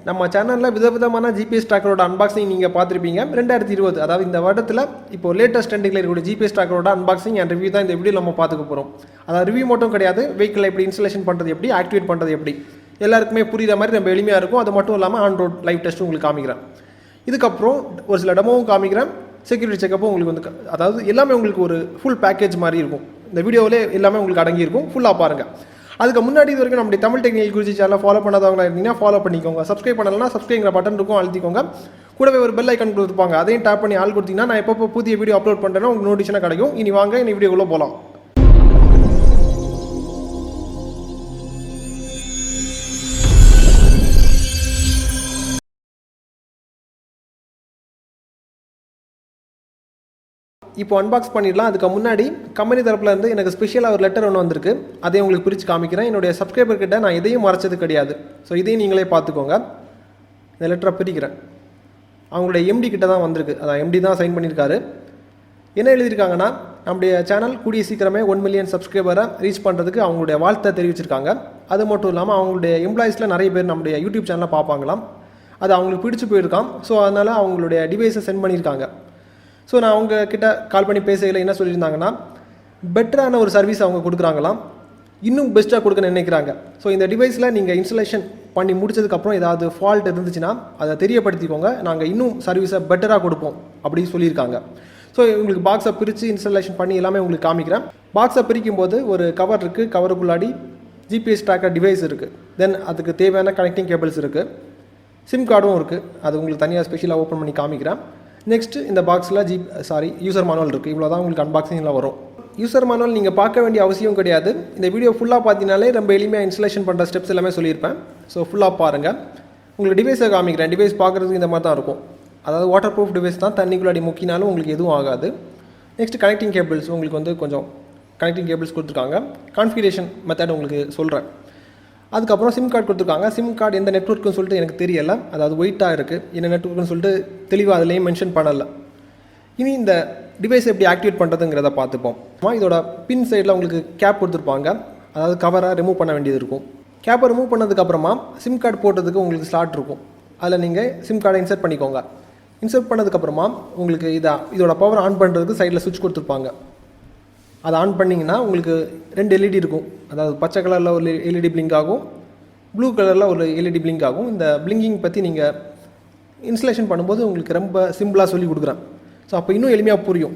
நம்ம சேனலில் விதவிதமான ஜிபிஎஸ் ட்ராக்கரோட அன்பாக்சிங் நீங்கள் பார்த்துருப்பீங்க. 2020 அதாவது இந்த வருடத்தில் இப்போ லேட்டஸ்ட் ட்ரெண்டிங்கில் இருக்கக்கூடிய ஜிபிஎஸ் ட்ராக்கரோட அன்பாக்சிங் அண்ட் ரிவ்யூ தான் இந்த வீடியோ நம்ம பார்த்துக்க போகிறோம். அதாவது ரிவ்யூ மட்டும் கிடையாது, வெஹிக்கிள் எப்படி இன்ஸ்டாலேஷன் பண்ணுறது எப்படி, ஆக்டிவேட் பண்ணுறது எப்படி, எல்லாருக்குமே புரியுற மாதிரி ரொம்ப எளிமையாக இருக்கும். அது மட்டும் இல்லாமல் ஆன் ரோட் லைவ் டெஸ்ட்டும் உங்களுக்கு காமிக்கிறேன். இதுக்கப்புறம் ஒரு சில டெமோவும் காமிக்கிறேன், செக்யூரிட்டி செக்கப்பும் உங்களுக்கு வந்து அதாவது எல்லாமே உங்களுக்கு ஒரு ஃபுல் பேக்கேஜ் மாதிரி இருக்கும். இந்த வீடியோவிலே எல்லாமே உங்களுக்கு அடங்கியிருக்கும், ஃபுல்லாக பாருங்கள். அதுக்கு முன்னாடி இது வரைக்கும் நம்முடைய தமிழ் டெக்னிக்கல் சேனலை ஃபாலோ பண்ணாதவங்களா இருந்தீங்கன்னா ஃபாலோ பண்ணிக்கோங்க. சப்ஸ்கிரைப் பண்ணலன்னா சப்ஸ்கிரைங்கிற பட்டன் இருக்கும், அழுத்திக்கோங்க. கூடவே ஒரு பெல் ஐக்கன் கொடுத்துருப்பாங்க, அதையும் டேப் பண்ணி ஆள் கொடுத்தீங்கன்னா நான் எப்போ புதிய வீடியோ அப்லோட் பண்ணுறேன்னா உங்களுக்கு நோட்டிஃபிகேஷன் கிடைக்கும். இனி வாங்க இந்த வீடியோக்குள்ளே போகலாம். இப்போ அன்பாக்ஸ் பண்ணிடலாம். அதுக்கு முன்னாடி கம்பெனி தரப்பில் இருந்து எனக்கு ஸ்பெஷலாக ஒரு லெட்டர் ஒன்று வந்திருக்கு, அதையும் உங்களுக்கு பிரித்து காமிக்கிறேன். என்னுடைய சப்ஸ்கிரைபர் கிட்ட நான் எதையும் மறைச்சது கிடையாது, ஸோ இதையும் நீங்களே பார்த்துக்கோங்க. இந்த லெட்டரை பிரிக்கிறேன். அவங்களுடைய எம்டி கிட்ட தான் வந்திருக்கு, அதான் எம்டி தான் சைன் பண்ணியிருக்காரு. என்ன எழுதியிருக்காங்கன்னா, நம்முடைய சேனல் கூடிய சீக்கிரமே 1 மில்லியன் சப்ஸ்கிரைபரை ரீச் பண்ணுறதுக்கு அவங்களுடைய வாழ்த்தை தெரிவிச்சிருக்காங்க. அது மட்டும் இல்லாமல் அவங்களுடைய எம்ப்ளாயிஸில் நிறைய பேர் நம்முடைய யூடியூப் சேனலை பார்ப்பாங்களாம், அது அவங்களுக்கு பிடிச்சி போயிருக்கான். ஸோ அதனால் அவங்களுடைய டிவைஸை சென்ட் பண்ணியிருக்காங்க. ஸோ நான் அவங்க கிட்ட கால் பண்ணி பேசையில் என்ன சொல்லியிருந்தாங்கன்னா, பெட்டரான ஒரு சர்வீஸ் அவங்க கொடுக்குறாங்களாம், இன்னும் பெஸ்ட்டாக கொடுக்க நினைக்கிறாங்க. ஸோ இந்த டிவைஸில் நீங்கள் இன்ஸ்டாலேஷன் பண்ணி முடிச்சதுக்கப்புறம் ஏதாவது ஃபால்ட் இருந்துச்சுன்னா அதை தெரியப்படுத்திக்கோங்க, நாங்கள் இன்னும் சர்வீஸை பெட்டராக கொடுப்போம் அப்படின்னு சொல்லியிருக்காங்க. ஸோ உங்களுக்கு பாக்ஸை பிரித்து இன்ஸ்டாலேஷன் பண்ணி எல்லாமே உங்களுக்கு காமிக்கிறேன். பாக்ஸை பிரிக்கும் போது ஒரு கவர் இருக்குது, கவருக்குள்ளாடி ஜிபிஎஸ் ட்ராக்கர் டிவைஸ் இருக்குது, தென் அதுக்கு தேவையான கனெக்டிங் கேபிள்ஸ் இருக்குது, சிம் கார்டும் இருக்குது, அது உங்களுக்கு தனியாக ஸ்பெஷலாக ஓப்பன் பண்ணி காமிக்கிறேன். நெக்ஸ்ட்டு இந்த பாக்ஸில் யூசர் மேனுவல் இருக்குது. இவ்வளோ தான் உங்களுக்கு அன்பாக்சிங்கில் வரும். யூசர் மேனுவல் நீங்கள் பார்க்க வேண்டிய அவசியம் கிடையாது. இந்த வீடியோ ஃபுல்லாக பார்த்தீங்கனாலே ரொம்ப எளிமையாக இன்ஸ்டாலேஷன் பண்ணுற ஸ்டெப்ஸ் எல்லாமே சொல்லியிருப்பேன். ஸோ ஃபுல்லாக பாருங்கள். உங்களுக்கு டிவைஸை காமிக்கிறேன். டிவைஸ் பார்க்குறதுக்கு இந்த மாதிரி தான் இருக்கும். அதாவது வாட்டர் ப்ரூஃப் டிவைஸ் தான், தண்ணிக்குள்ளாடி முக்கினாலும் உங்களுக்கு எதுவும் ஆகாது. நெக்ஸ்ட் கனெக்டிங் கேபிள்ஸ் உங்களுக்கு வந்து கொஞ்சம் கனெக்டிங் கேபிள்ஸ் கொடுத்துருக்காங்க. கான்ஃபிகரேஷன் மெத்தட் உங்களுக்கு சொல்கிறேன். அதுக்கப்புறம் சிம் கார்டு கொடுத்துருக்காங்க. சிம் கார்டு எந்த நெட்வொர்க்குன்னு சொல்லிட்டு எனக்கு தெரியலை, அதாவது ஒயிட்டாக இருக்குது, என்ன நெட்வொர்க்குன்னு சொல்லிட்டு தெளிவாக அதுலேயும் மென்ஷன் பண்ணலை. இனி இந்த டிவைஸ் எப்படி ஆக்டிவேட் பண்ணுறதுங்கிறத பார்த்துப்போம். இதோட பின் சைடில் உங்களுக்கு கேப் கொடுத்துருப்பாங்க, அதாவது கவரை ரிமூவ் பண்ண வேண்டியது இருக்கும். கேப்பை ரிமூவ் பண்ணதுக்கப்புறமா சிம் கார்டு போட்டதுக்கு உங்களுக்கு ஸ்லாட் இருக்கும், அதில் நீங்கள் சிம் கார்டை இன்சர்ட் பண்ணிக்கோங்க. இன்சர்ட் பண்ணதுக்கப்புறமா உங்களுக்கு இதோட பவர் ஆன் பண்ணுறதுக்கு சைடில் சுவிட்ச் கொடுத்துருப்பாங்க. அதை ஆன் பண்ணிங்கன்னா உங்களுக்கு 2 எல்இடி இருக்கும், அதாவது பச்சை கலரில் ஒரு எல்இடி பிளிங்க் ஆகும், ப்ளூ கலரில் ஒரு எல்இடி பிளிங்க் ஆகும். இந்த பிளிங்கிங் பற்றி நீங்கள் இன்ஸ்டாலேஷன் பண்ணும்போது உங்களுக்கு ரொம்ப சிம்பிளாக சொல்லி கொடுக்குறேன். ஸோ அப்போ இன்னும் எளிமையாக புரியும்.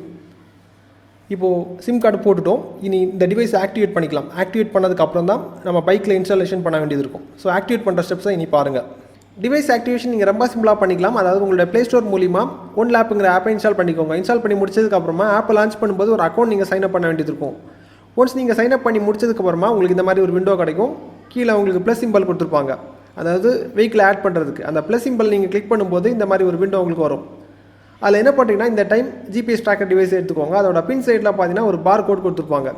இப்போது சிம் கார்டு போட்டுட்டோம், இனி இந்த டிவைஸை ஆக்டிவேட் பண்ணிக்கலாம். ஆக்டிவேட் பண்ணதுக்கப்புறம் தான் நம்ம பைக்கில் இன்ஸ்டாலேஷன் பண்ண வேண்டியது இருக்கும். ஸோ ஆக்டிவேட் பண்ணுற ஸ்டெப்ஸை இனி பாருங்கள். டிவைஸ் ஆக்டிவேஷன் நீங்கள் ரொம்ப சிம்பிளாக பண்ணிக்கலாம். அதாவது உங்களோட ப்ளே ஸ்டோர் மூலிமா OneLapங்கிற ஆப்பை இன்ஸ்டால் பண்ணிக்கோங்க. இன்ஸ்டால் பண்ணி முடிச்சதுக்கப்புறமா ஆப்பை லான்ச் பண்ணும்போது ஒரு அக்கௌண்ட் நீங்கள் சைன் அப் பண்ண வேண்டியது இருக்கும். ஒன்ஸ் நீங்கள் சைன் அப் பண்ணி முடிச்சதுக்கப்புறமா உங்களுக்கு இந்த மாதிரி ஒரு விண்டோ கிடைக்கும். கீழே உங்களுக்கு ப்ளஸ் சிம்பிள் கொடுத்துருப்பாங்க, அதாவது வெஹிக்கிள் ஆட் பண்ணுறதுக்கு. அந்த ப்ளஸ் சிம்பிள் நீங்கள் கிளிக் பண்ணும்போது இந்த மாதிரி ஒரு விண்டோ உங்களுக்கு வரும். அதில் என்ன பண்ணுறீங்கன்னா, இந்த டைம் ஜிபிஎஸ் ட்ராக்கர் டிவைஸ் எடுத்துக்கோங்க. அதோட பின் சைடில் பார்த்தீங்கன்னா ஒரு பார் கோட் கொடுத்துருப்பாங்க.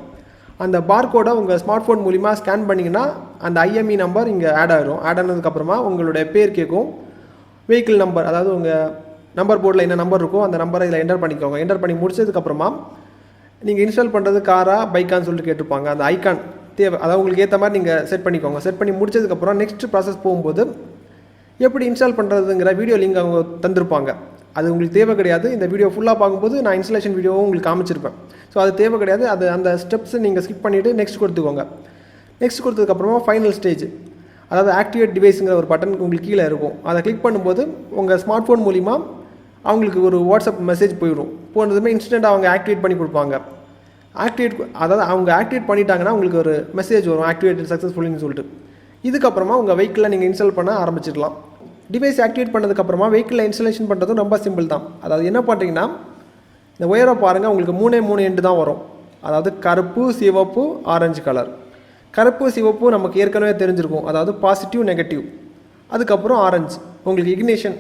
அந்த பார் கோடை உங்கள் ஸ்மார்ட் ஃபோன் மூலிமா ஸ்கேன் பண்ணிங்கன்னா அந்த ஐஎம்இ நம்பர் இங்கே ஆட் ஆகிடும். ஆட் ஆனதுக்கப்புறமா உங்களுடைய பேர் கேட்கும், வெஹிக்கிள் நம்பர், அதாவது உங்கள் நம்பர் போர்டில் என்ன நம்பர் இருக்கோ அந்த நம்பரை இதில் என்டர் பண்ணிக்கோங்க. என்டர் பண்ணி முடிச்சதுக்கப்புறமா நீங்கள் இன்ஸ்டால் பண்ணுறது காரா பைக்கான்னு சொல்லிட்டு கேட்டிருப்பாங்க. அந்த ஐக்கான் தேவை, அதாவது உங்களுக்கு ஏற்ற மாதிரி நீங்கள் செட் பண்ணிக்கோங்க. செட் பண்ணி முடிச்சதுக்கப்புறம் நெக்ஸ்ட் ப்ராசஸ் போகும்போது எப்படி இன்ஸ்டால் பண்ணுறதுங்கிற வீடியோ லிங்க் அவங்க தந்திருப்பாங்க. அது உங்களுக்கு தேவை கிடையாது. இந்த வீடியோ ஃபுல்லாக பார்க்கும்போது நான் இன்ஸ்டாலேஷன் வீடியோவும் உங்களுக்கு காமிச்சிருப்பேன். ஸோ அது தேவை கிடையாது. அது அந்த ஸ்டெப்ஸை நீங்கள் ஸ்கிப் பண்ணிவிட்டு நெக்ஸ்ட் கொடுத்துக்கோங்க. நெக்ஸ்ட் கொடுத்ததுக்கப்புறமா ஃபைனல் ஸ்டேஜ், அதாவது ஆக்டிவேட் டிவைஸுங்கிற ஒரு பட்டன் உங்களுக்கு கீழே இருக்கும். அதை கிளிக் பண்ணும்போது உங்கள் ஸ்மார்ட் ஃபோன் மூலிமா அவங்களுக்கு ஒரு வாட்ஸ்அப் மெசேஜ் போயிடும். போனதுமே இன்ஸ்டண்ட்டாக அவங்க ஆக்டிவேட் பண்ணி கொடுப்பாங்க. அதாவது அவங்க ஆக்டிவேட் பண்ணிட்டாங்கன்னா உங்களுக்கு ஒரு மெசேஜ் வரும், ஆக்டிவேட்டட் சக்ஸஸ்ஃபுல்லின்னு சொல்லிட்டு. இதுக்கப்புறமா உங்கள் வெஹிக்கிளில் நீங்கள் இன்ஸ்டால் பண்ண ஆரம்பிச்சிடலாம். டிவைஸ் ஆக்டிவேட் பண்ணதுக்கப்புறமா வெஹிக்கிளில் இன்ஸ்டாலேஷன் பண்ணுறதும் ரொம்ப சிம்பிள் தான். அதாவது என்ன பண்ணுறீங்கன்னா, இந்த ஒயரை பாருங்கள், உங்களுக்கு 3 எண்டு தான் வரும். அதாவது கருப்பு, சிவப்பு, ஆரஞ்சு கலர். கருப்பு சிவப்பு நமக்கு ஏற்கனவே தெரிஞ்சிருக்கும், அதாவது பாசிட்டிவ் நெகட்டிவ். அதுக்கப்புறம் ஆரஞ்சு உங்களுக்கு இக்னிஷன்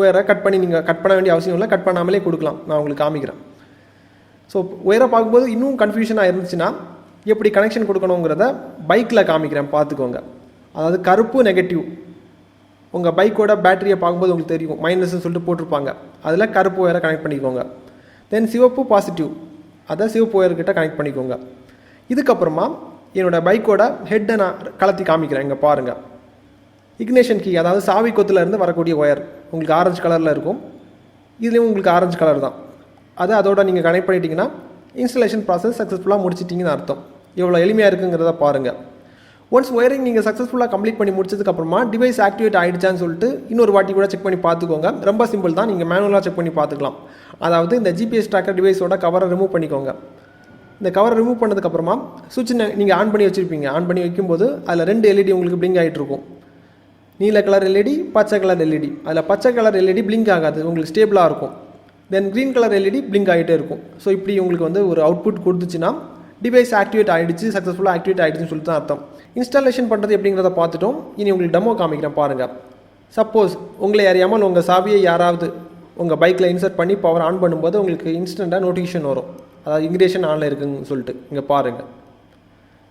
ஒயரை நீங்கள் கட் பண்ண வேண்டிய அவசியம் இல்லை, கட் பண்ணாமலே கொடுக்கலாம். நான் உங்களுக்கு காமிக்கிறேன். ஸோ ஒயரை பார்க்கும்போது இன்னும் கன்ஃபியூஷனாக இருந்துச்சுன்னா எப்படி கனெக்ஷன் கொடுக்கணுங்கிறத பைக்கில் காமிக்கிறேன், பார்த்துக்கோங்க. அதாவது கருப்பு நெகட்டிவ், உங்கள் பைக்கோட பேட்டரியை பார்க்கும்போது உங்களுக்கு தெரியும், மைனஸ்ன்னு சொல்லிட்டு போட்டிருப்பாங்க. அதில் கருப்பு ஒயரை கனெக்ட் பண்ணிக்கோங்க. தென் சிவப்பு பாசிட்டிவ், அதை சிவப்பு ஒயர்கிட்ட கனெக்ட் பண்ணிக்கோங்க. இதுக்கப்புறமா என்னோடய பைக்கோட ஹெட்டை நான் கலத்தி காமிக்கிறேன். இங்கே பாருங்கள், இக்னேஷன் கீ, அதாவது சாவி கொத்துலேருந்து வரக்கூடிய ஒயர் உங்களுக்கு ஆரஞ்சு கலரில் இருக்கும். இதுலேயும் உங்களுக்கு ஆரஞ்சு கலர் தான். அதோட நீங்கள் கனெக்ட் பண்ணிட்டீங்கன்னா இன்ஸ்டலேஷன் ப்ராசஸ் சக்ஸஸ்ஃபுல்லாக முடிச்சிட்டிங்கன்னு அர்த்தம். எவ்வளோ எளிமையாக இருக்குங்கிறத பாருங்கள். ஒன்ஸ் ஒயரிங் நீங்கள் சக்ஸஸ்ஃபுல்லாக கம்ப்ளீட் பண்ணி முடிச்சதுக்கப்புறமா டிவைஸ் ஆக்டிவேட் ஆகிடுச்சான்னு சொல்லிட்டு இன்னொரு வாட்டி கூட செக் பண்ணி பார்த்துக்கோங்க. ரொம்ப சிம்பிள் தான், நீங்கள் மேனுவலாக செக் பண்ணி பார்த்துக்கலாம். அதாவது இந்த ஜிபிஎஸ் ட்ராக்கர் டிவைஸோட கவரை ரிமூவ் பண்ணிக்கோங்க. இந்த கவரை ரிமூவ் பண்ணதுக்கப்புறமா சுவிட்ச் நீங்கள் ஆன் பண்ணி வச்சுருப்பீங்க. ஆன் பண்ணி வைக்கும்போது அதில் 2 எல்இடி உங்களுக்கு பிளிங்க் ஆகிட்டு இருக்கும். நீல கலர் எல்இடி, பச்சை கலர் எல்இடி. அதில் பச்சை கலர் எல்இடி பிளிங்க் ஆகாது, உங்களுக்கு ஸ்டேபிளாக இருக்கும். தென் க்ரீன் கலர் எல்இடி பிளிங்க் ஆகிட்டே இருக்கும். ஸோ இப்படி உங்களுக்கு வந்து ஒரு அவுட்புட் கொடுத்துச்சுன்னா டிவைஸ் ஆக்டிவேட் ஆகிடுச்சு, சக்ஸஸ்ஃபுல்லாக ஆக்டிவேட் ஆகிடுச்சுன்னு சொல்லிட்டு தான் அர்த்தம். இன்ஸ்டாலேஷன் பண்ணுறது எப்படிங்கிறத பார்த்துட்டோம். இனி உங்களுக்கு டெமோ காமிக்கிறேன் பாருங்கள். சப்போஸ் உங்களை அறியாமல் உங்கள் சாவியை யாராவது உங்கள் பைக்கில் இன்சர்ட் பண்ணி பவர் ஆன் பண்ணும்போது உங்களுக்கு இன்ஸ்டண்ட்டாக நோட்டிஃபிகேஷன் வரும். அதாவது இக்னிஷன் ஆனில் இருக்குன்னு சொல்லிட்டு. இங்கே பாருங்கள்,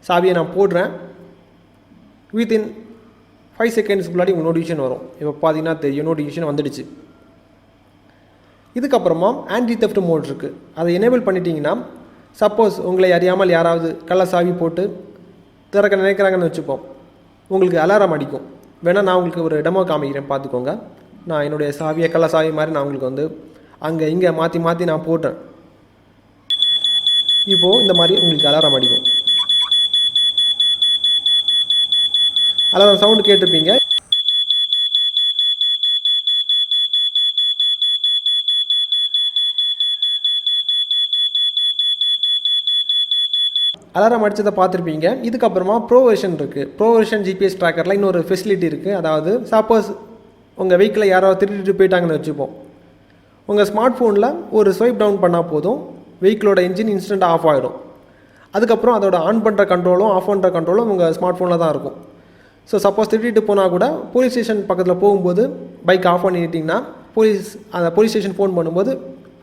சாவியை நான் போடுறேன். வித்தின் 5 செகண்ட்ஸ்க்கு முன்னாடி உங்கள் நோட்டிஃபிகேஷன் வரும். இப்போ பார்த்தீங்கன்னா தெரியும், நோட்டிஃபிகேஷன் வந்துடுச்சு. இதுக்கப்புறமா ஆன்டி தெஃப்ட் மோட் இருக்குது. அதை எனேபிள் பண்ணிட்டீங்கன்னா சப்போஸ் உங்களை அறியாமல் யாராவது கள்ள சாவி போட்டு திறக்க நினைக்கிறாங்கன்னு வச்சுப்போம், உங்களுக்கு அலாரம் அடிக்கும். வேணால் நான் உங்களுக்கு ஒரு டெமோ காமிக்கிறேன், பார்த்துக்கோங்க. நான் என்னுடைய சாவியை கள்ள சாவி மாதிரி நான் உங்களுக்கு வந்து அங்கே இங்கே மாற்றி மாற்றி நான் போட்டேன். இப்போது இந்த மாதிரி உங்களுக்கு அலாரம் அடிக்கும். அலாரம் சவுண்டு கேட்டிருப்பீங்க. அலாரம் அடித்ததை பார்த்துருப்பீங்க. இதுக்கப்புறமா ப்ரோ வெர்ஷன் இருக்குது. ப்ரோ வெர்ஷன் ஜிபிஎஸ் ட்ராக்கரில் இன்னொரு ஃபெசிலிட்டி இருக்குது. அதாவது சப்போஸ் உங்கள் வெஹிக்கிளில் யாராவது திருடிட்டு போயிட்டாங்கன்னு வச்சுப்போம், உங்கள் ஸ்மார்ட் ஃபோனில் ஒரு ஸ்வைப் டவுன் பண்ணால் போதும், வெஹிக்கிளோட இன்ஜின் இன்ஸ்டண்ட்டாக ஆஃப் ஆகிடும். அதுக்கப்புறம் அதோட ஆன் பண்ணுற கண்ட்ரோலும் ஆஃப் பண்ணுற கண்ட்ரோலும் உங்கள் ஸ்மார்ட் ஃபோனில் தான் இருக்கும். ஸோ சப்போஸ் திருடிட்டு போனால் கூட போலீஸ் ஸ்டேஷன் பக்கத்தில் போகும்போது பைக் ஆஃப் பண்ணிட்டிங்கன்னா அந்த போலீஸ் ஸ்டேஷன் ஃபோன் பண்ணும்போது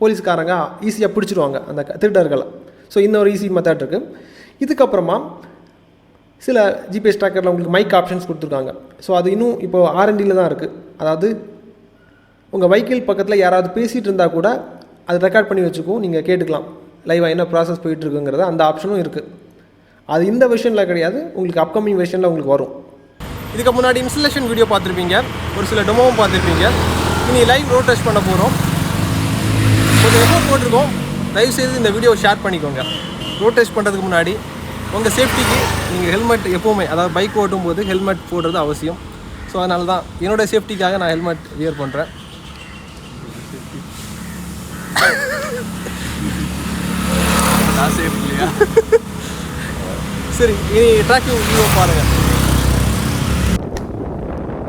போலீஸ்காரங்க ஈஸியாக பிடிச்சிடுவாங்க அந்த திருடர்களை. ஸோ இன்னொரு ஈஸி மெத்தட் இருக்குது. இதுக்கப்புறமா சில ஜிபிஎஸ் ட்ராக்கரில் உங்களுக்கு மைக் ஆப்ஷன்ஸ் கொடுத்துருக்காங்க. ஸோ அது இன்னும் இப்போது R&Dயில் தான் இருக்குது. அதாவது உங்கள் வெஹிக்கிள் பக்கத்தில் யாராவது பேசிகிட்டு இருந்தால் கூட அது ரெக்கார்ட் பண்ணி வச்சுக்கும், நீங்கள் கேட்டுக்கலாம் லைவாக என்ன ப்ராசஸ் போயிட்டுருக்குங்கிறத. அந்த ஆப்ஷனும் இருக்குது. அது இந்த வெர்ஷனில் கிடையாது, உங்களுக்கு அப்கமிங் வெர்ஷனில் உங்களுக்கு வரும். இதுக்கு முன்னாடி இன்ஸ்டலேஷன் வீடியோ பார்த்துருப்பீங்க, ஒரு சில டெமோவும் பார்த்துருப்பீங்க. இனி லைவ் ரோட் டெஸ்ட் பண்ண போகிறோம். கொஞ்சம் எஃபோர்ட் போட்டிருக்கோம், தயவுசெய்து இந்த வீடியோவை ஷேர் பண்ணிக்கோங்க. ரோட் டெஸ்ட் பண்ணுறதுக்கு முன்னாடி உங்கள் சேஃப்டிக்கு நீங்கள் ஹெல்மெட் எப்போவுமே, அதாவது பைக் ஓட்டும் போது ஹெல்மெட் போடுறது அவசியம். ஸோ அதனால தான் என்னோடய சேஃப்டிக்காக நான் ஹெல்மெட் வியர் பண்ணுறேன். சரி, இனி ட்ராக்கிங் வியூவை பாருங்கள்.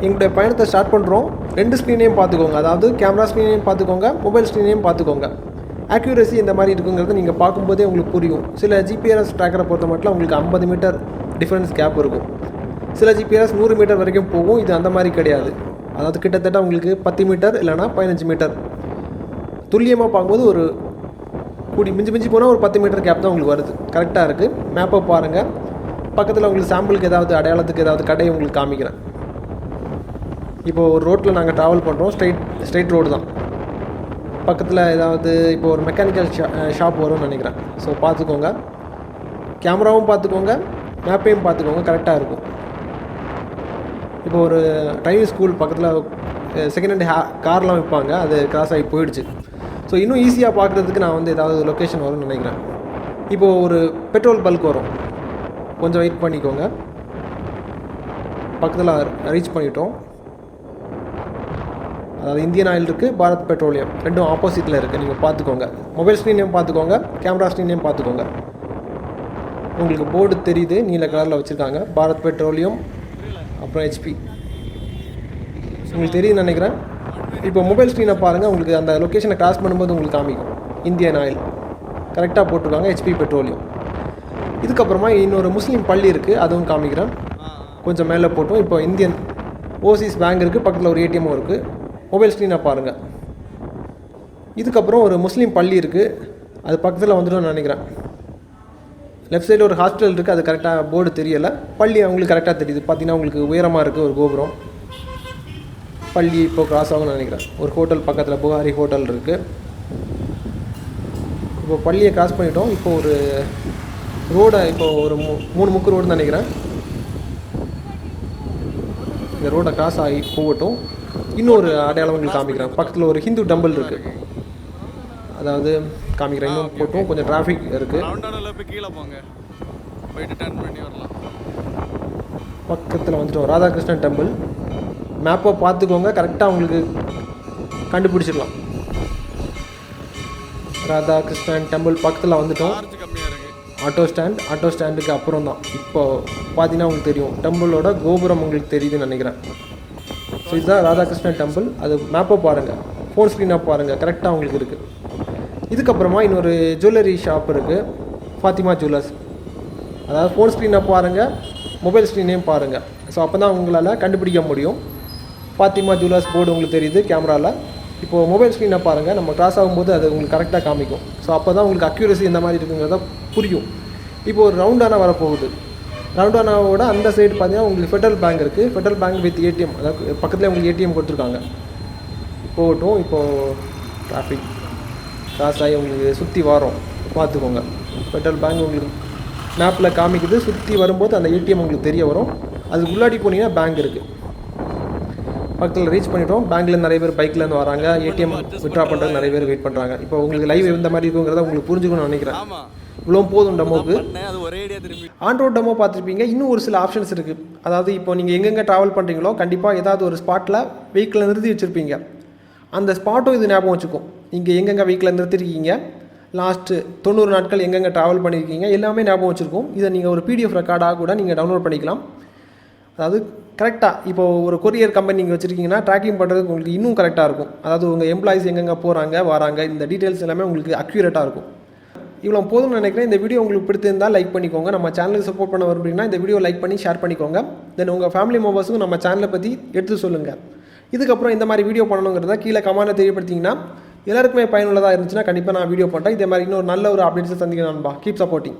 எங்களுடைய பயணத்தை ஸ்டார்ட் பண்ணுறோம். 2 ஸ்க்ரீனையும் பார்த்துக்கோங்க. அதாவது கேமரா ஸ்க்ரீனையும் பார்த்துக்கோங்க, மொபைல் ஸ்க்ரீனையும் பார்த்துக்கோங்க. ஆக்யூரசி இந்த மாதிரி இருக்குங்கிறது நீங்கள் பார்க்கும்போதே உங்களுக்கு புரியும். சில ஜிபிஎஸ் ட்ராக்கரை பொறுத்த மட்டும் உங்களுக்கு 50 மீட்டர் டிஃப்ரென்ஸ் கேப் இருக்கும். சில ஜிபிஎஸ் 100 மீட்டர் வரைக்கும் போகும். இது அந்த மாதிரி கிடையாது. அதாவது கிட்டத்தட்ட உங்களுக்கு 10 மீட்டர் இல்லைனா 15 மீட்டர் துல்லியமாக பார்க்கும்போது ஒரு மிஞ்சி போனால் ஒரு 10 மீட்டர் கேப் தான் உங்களுக்கு வருது. கரெக்டாக இருக்குது. மேப்பை பாருங்கள். பக்கத்தில் உங்களுக்கு சாம்பிளுக்கு ஏதாவது அடையாளத்துக்கு ஏதாவது கடையை உங்களுக்கு காமிக்கிறேன். இப்போது ஒரு ரோட்டில் நாங்கள் ட்ராவல் பண்ணுறோம். ஸ்ட்ரைட் ரோடு தான். பக்கத்தில் ஏதாவது இப்போ ஒரு மெக்கானிக்கல் ஷாப் வரும்னு நினைக்கிறேன். ஸோ பார்த்துக்கோங்க, கேமராவும் பார்த்துக்கோங்க, மேப்பையும் பார்த்துக்கோங்க, கரெக்டாக இருக்கும். இப்போ ஒரு டிரைவிங் ஸ்கூல் பக்கத்தில் செகண்ட் ஹேண்ட் கார்லாம் வைப்பாங்க, அது கிராஸ் ஆகி போயிடுச்சு. ஸோ இன்னும் ஈஸியாக பார்க்குறதுக்கு நான் வந்து ஏதாவது லொக்கேஷன் வரும்னு நினைக்கிறேன். இப்போது ஒரு பெட்ரோல் பல்க் வரும், கொஞ்சம் வெயிட் பண்ணிக்கோங்க. பக்கத்தில் ரீச் பண்ணிட்டோம். அதாவது இந்தியன் ஆயில் இருக்குது, பாரத் பெட்ரோலியம், ரெண்டும் ஆப்போசிட்டில் இருக்குது. நீங்கள் பார்த்துக்கோங்க. மொபைல் ஸ்க்ரீனையும் பார்த்துக்கோங்க, கேமரா ஸ்க்ரீனையும் பார்த்துக்கோங்க. உங்களுக்கு போர்டு தெரியுது, நீல கலரில் வச்சுருக்காங்க, பாரத் பெட்ரோலியம், அப்புறம் HP உங்களுக்கு தெரியுதுன்னு நினைக்கிறேன். இப்போ மொபைல் ஸ்க்ரீனை பாருங்கள். உங்களுக்கு அந்த லொக்கேஷனை கிராஸ் பண்ணும்போது உங்களுக்கு காமிக்கும் இந்தியன் ஆயில் கரெக்டாக போட்டிருக்காங்க, HP பெட்ரோலியம். இதுக்கப்புறமா இன்னொரு முஸ்லீம் பள்ளி இருக்குது, அதுவும் காமிக்கிறேன். கொஞ்சம் மேலே போட்டோம். இப்போ இந்தியன் ஓவர்சீஸ் பேங்க் இருக்குது, பக்கத்தில் ஒரு ATMும் இருக்குது. மொபைல் ஸ்க்ரீனை பாருங்கள். இதுக்கப்புறம் ஒரு முஸ்லீம் பள்ளி இருக்குது, அது பக்கத்தில் வந்துடும் நினைக்கிறேன். லெஃப்ட் சைடில் ஒரு ஹாஸ்பிட்டல் இருக்குது, அது கரெக்டாக போர்டு தெரியலை. பள்ளி அவங்களுக்கு கரெக்டாக தெரியுது. பார்த்தீங்கன்னா உங்களுக்கு உயரமாக இருக்குது ஒரு கோபுரம். பள்ளி இப்போ கிராஸ் ஆகும்னு நினைக்கிறேன். ஒரு ஹோட்டல் பக்கத்தில் புகாரி ஹோட்டல் இருக்குது. இப்போ பள்ளியை கிராஸ் பண்ணிட்டோம். இப்போ ஒரு ரோடை, இப்போ ஒரு 3 முக்கு ரோடுன்னு நினைக்கிறேன். இந்த ரோடை கிராஸ் ஆகி போகட்டும். இன்னொரு அடையாளம் உங்களுக்கு காமிக்கிறேன். பக்கத்தில் ஒரு ஹிந்து டம்பிள் இருக்குது, அதாவது காமிக்கிறேன். இன்னும் போட்டும் கொஞ்சம் டிராஃபிக் இருக்குது. பக்கத்தில் வந்துட்டோம் ராதாகிருஷ்ணன் டெம்பிள். மேப்பை பார்த்துக்கோங்க, கரெக்டாக உங்களுக்கு கண்டுபிடிச்சிடலாம். ராதாகிருஷ்ணன் டெம்பிள் பக்கத்தில் வந்துட்டோம். ஆட்டோ ஸ்டாண்டுக்கு அப்புறம் தான். இப்போ பார்த்தீங்கன்னா உங்களுக்கு தெரியும், டெம்பிளோட கோபுரம் உங்களுக்கு தெரியுதுன்னு நினைக்கிறேன். ஸோ இதுதான் ராதாகிருஷ்ணன் டெம்பிள். அது மேப்பை பாருங்கள், ஃபோன் ஸ்க்ரீனாக பாருங்கள், கரெக்டாக உங்களுக்கு இருக்குது. இதுக்கப்புறமா இன்னொரு ஜுவல்லரி ஷாப் இருக்குது, ஃபாத்திமா ஜுவல்லர்ஸ். அதாவது ஃபோன் ஸ்க்ரீனை பாருங்கள், மொபைல் ஸ்க்ரீனையும் பாருங்கள். ஸோ அப்போ தான் உங்களால் கண்டுபிடிக்க முடியும். ஃபாத்திமா ஜுவல்லர்ஸ் போர்டு உங்களுக்கு தெரியுது கேமராவில். இப்போது மொபைல் ஸ்க்ரீனை பாருங்கள், நம்ம கிராஸ் ஆகும்போது அது உங்களுக்கு கரெக்டாக காமிக்கும். ஸோ அப்போ தான் உங்களுக்கு அக்யூரசி இந்த மாதிரி இருக்குங்கிறத புரியும். இப்போ ஒரு ரவுண்டானா வரப்போகுது. ரவுண்டானாவோட அந்த சைடு பார்த்தீங்கன்னா உங்களுக்கு ஃபெடரல் பேங்க் இருக்குது. ஃபெடரல் பேங்க் வித் ஏடிஎம், அதாவது பக்கத்தில் உங்களுக்கு ஏடிஎம் கொடுத்துருக்காங்க. போகட்டும். இப்போது டிராஃபிக் கிராஸ் ஆகி உங்களுக்கு சுற்றி வரோம், பார்த்துக்கோங்க. ஃபெடரல் பேங்க் உங்களுக்கு மேப்பில் காமிக்குது. சுற்றி வரும்போது அந்த ஏடிஎம் உங்களுக்கு தெரிய வரும். அதுக்கு முன்னாடி போனீங்கன்னா பேங்க் இருக்குது. பக்கத்தில் ரீச் பண்ணிட்டோம். பேங்க்கில் நிறைய பேர் பைக்லேருந்து வராங்க, ஏடிஎம் விட்ரா பண்ணுறது நிறைய பேர் வெயிட் பண்ணுறாங்க. இப்போ உங்களுக்கு லைவ் இந்த மாதிரி இருக்குங்கிறத உங்களுக்கு புரிஞ்சுக்கணும்னு நினைக்கிறேன். இவ்வளோ போதும் டெமோக்கு. ஆன்-ரோட் டெமோ பார்த்துருப்பீங்க. இன்னும் ஒரு சில ஆப்ஷன்ஸ் இருக்குது. அதாவது இப்போ நீங்கள் எங்கெங்கே ட்ராவல் பண்ணுறீங்களோ கண்டிப்பாக ஏதாவது ஒரு ஸ்பாட்டில் வெஹிக்கிளை நிறுத்தி வச்சுருப்பீங்க. அந்த ஸ்பாட்டும் இது ஞாபகம் வச்சுக்கும். நீங்கள் எங்கெங்கே வெஹிக்கிளை நிறுத்திருக்கீங்க, லாஸ்ட்டு 90 நாட்கள் எங்கெங்கே ட்ராவல் பண்ணியிருக்கீங்க, எல்லாமே ஞாபகம் வச்சுருக்கோம். இதை நீங்கள் ஒரு PDF ரெக்கார்டாக கூட நீங்கள் டவுன்லோட் பண்ணிக்கலாம். அதாவது கரெக்டாக இப்போ ஒரு கொரியர் கம்பெனி நீங்கள் வச்சுருக்கீங்கன்னா ட்ராக்கிங் பண்ணுறதுக்கு உங்களுக்கு இன்னும் கரெக்டாக இருக்கும். அதாவது உங்கள் எம்ப்ளாயிஸ் எங்கெங்கே போகிறாங்க வராங்க, இந்த டீட்டெயில்ஸ் எல்லாமே உங்களுக்கு அக்யூரேட்டாக இருக்கும். இவ்வளோ போதும்னு நினைக்கிறேன். இந்த வீடியோ உங்களுக்கு பிடிச்சிருந்தால் லைக் பண்ணிக்கோங்க. நம்ம சேனலுக்கு சப்போர்ட் பண்ண விரும்புறீங்கன்னா இந்த வீடியோ லைக் பண்ணி ஷேர் பண்ணிக்கோங்க. தென் உங்கள் ஃபேமிலி மெம்பர்ஸுக்கும் நம்ம சேனலை பற்றி எடுத்து சொல்லுங்கள். இதுக்கப்புறம் இந்த மாதிரி வீடியோ பண்ணணுங்கிறத கீழே கமெண்ட்டில் தெரியப்படுத்திங்கன்னா எல்லாருக்குமே பயனுள்ளதாக இருந்துச்சுன்னா கண்டிப்பாக நான் வீடியோ பண்ணுறேன். இதே மாதிரி இன்னொரு நல்ல ஒரு அப்டேட்ஸை சந்திக்கிறேன் நண்பா. Keep supporting.